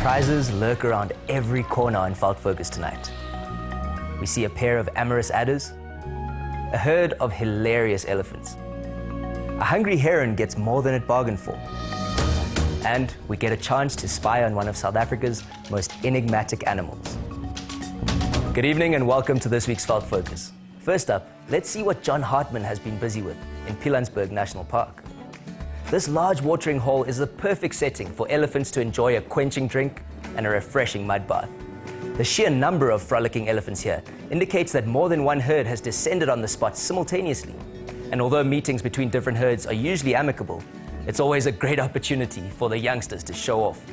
Surprises lurk around every corner in Veld Focus tonight. We see a pair of amorous adders, a herd of hilarious elephants. A hungry heron gets more than it bargained for. And we get a chance to spy on one of South Africa's most enigmatic animals. Good evening and welcome to this week's Veld Focus. First up, let's see what John Hartman has been busy with in Pilanesberg National Park. This large watering hole is the perfect setting for elephants to enjoy a quenching drink and a refreshing mud bath. The sheer number of frolicking elephants here indicates that more than one herd has descended on the spot simultaneously. And although meetings between different herds are usually amicable, it's always a great opportunity for the youngsters to show off.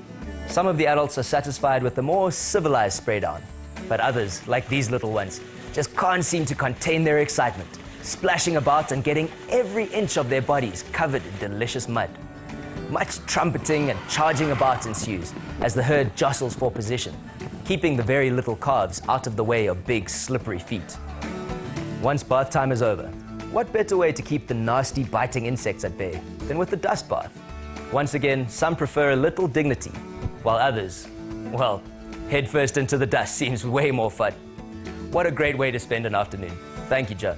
Some of the adults are satisfied with the more civilized spray down, but others, like these little ones, just can't seem to contain their excitement, splashing about and getting every inch of their bodies covered in delicious mud. Much trumpeting and charging about ensues as the herd jostles for position, keeping the very little calves out of the way of big, slippery feet. Once bath time is over, what better way to keep the nasty, biting insects at bay than with the dust bath? Once again, some prefer a little dignity, while others, well, head first into the dust seems way more fun. What a great way to spend an afternoon. Thank you, Joe.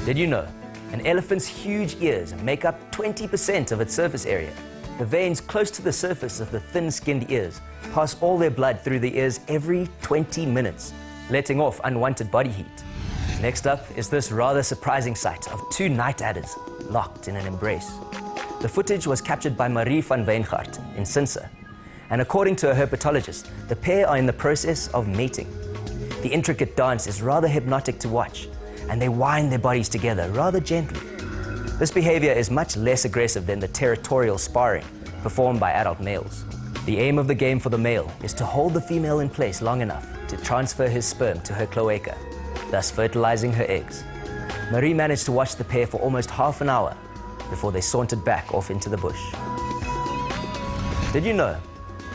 Did you know an elephant's huge ears make up 20% of its surface area? The veins close to the surface of the thin-skinned ears pass all their blood through the ears every 20 minutes, letting off unwanted body heat. Next up is this rather surprising sight of two night adders locked in an embrace. The footage was captured by Marie van Wijngaard in Sinsa, and according to a herpetologist, the pair are in the process of mating. The intricate dance is rather hypnotic to watch, and they wind their bodies together rather gently. This behavior is much less aggressive than the territorial sparring performed by adult males. The aim of the game for the male is to hold the female in place long enough to transfer his sperm to her cloaca, thus fertilizing her eggs. Marie managed to watch the pair for almost half an hour before they sauntered back off into the bush. Did you know?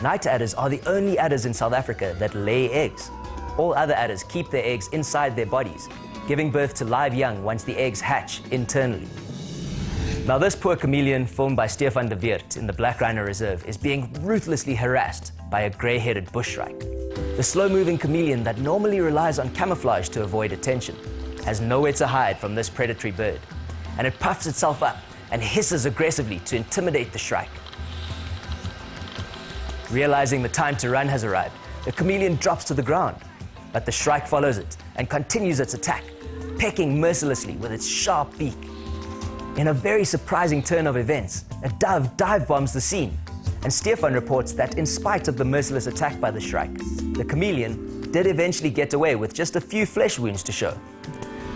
Night adders are the only adders in South Africa that lay eggs. All other adders keep their eggs inside their bodies, giving birth to live young once the eggs hatch internally. Now this poor chameleon, filmed by Stefan de Weert in the Black Rhino Reserve, is being ruthlessly harassed by a grey-headed bushshrike. The slow-moving chameleon that normally relies on camouflage to avoid attention has nowhere to hide from this predatory bird, and it puffs itself up and hisses aggressively to intimidate the shrike. Realizing the time to run has arrived, the chameleon drops to the ground, but the shrike follows it and continues its attack, pecking mercilessly with its sharp beak. In a very surprising turn of events, a dove dive bombs the scene, and Stefan reports that in spite of the merciless attack by the shrike, the chameleon did eventually get away with just a few flesh wounds to show.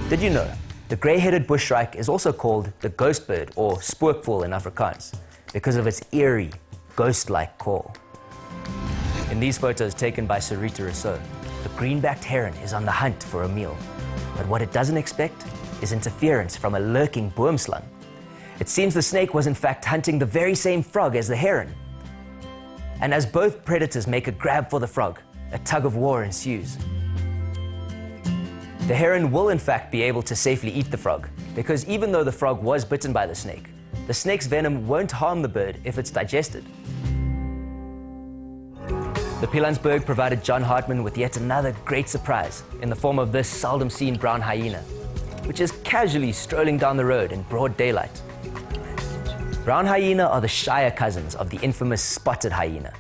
Did you know the grey-headed bushshrike is also called the ghost bird, or spookvoël in Afrikaans, because of its eerie, ghost-like call? In these photos taken by Sarita Rousseau, the green-backed heron is on the hunt for a meal. But what it doesn't expect is interference from a lurking boomslang. It seems the snake was in fact hunting the very same frog as the heron. And as both predators make a grab for the frog, a tug of war ensues. The heron will in fact be able to safely eat the frog, because even though the frog was bitten by the snake's venom won't harm the bird if it's digested. The Pilanesberg provided John Hartman with yet another great surprise in the form of this seldom-seen brown hyena, which is casually strolling down the road in broad daylight. Brown hyena are the shyer cousins of the infamous spotted hyena.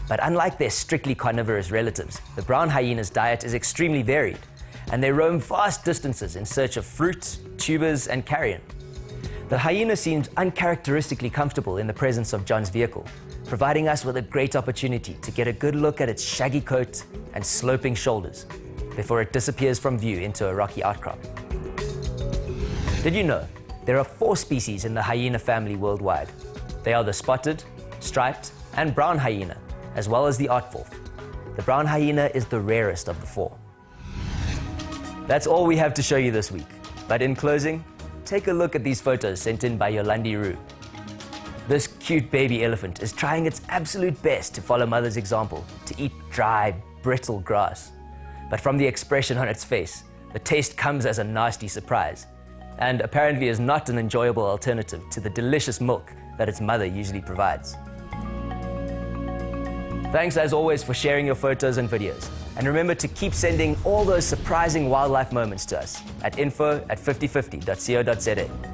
But unlike their strictly carnivorous relatives, the brown hyena's diet is extremely varied, and they roam vast distances in search of fruit, tubers, and carrion. The hyena seemed uncharacteristically comfortable in the presence of John's vehicle, providing us with a great opportunity to get a good look at its shaggy coat and sloping shoulders before it disappears from view into a rocky outcrop. Did you know there are 4 species in the hyena family worldwide? They are the spotted, striped, and brown hyena, as well as the aardwolf. The brown hyena is the rarest of the 4. That's all we have to show you this week. But in closing, take a look at these photos sent in by Yolandi Roo. This cute baby elephant is trying its absolute best to follow mother's example to eat dry, brittle grass. But from the expression on its face, the taste comes as a nasty surprise, and apparently is not an enjoyable alternative to the delicious milk that its mother usually provides. Thanks as always for sharing your photos and videos. And remember to keep sending all those surprising wildlife moments to us at info@5050.co.za.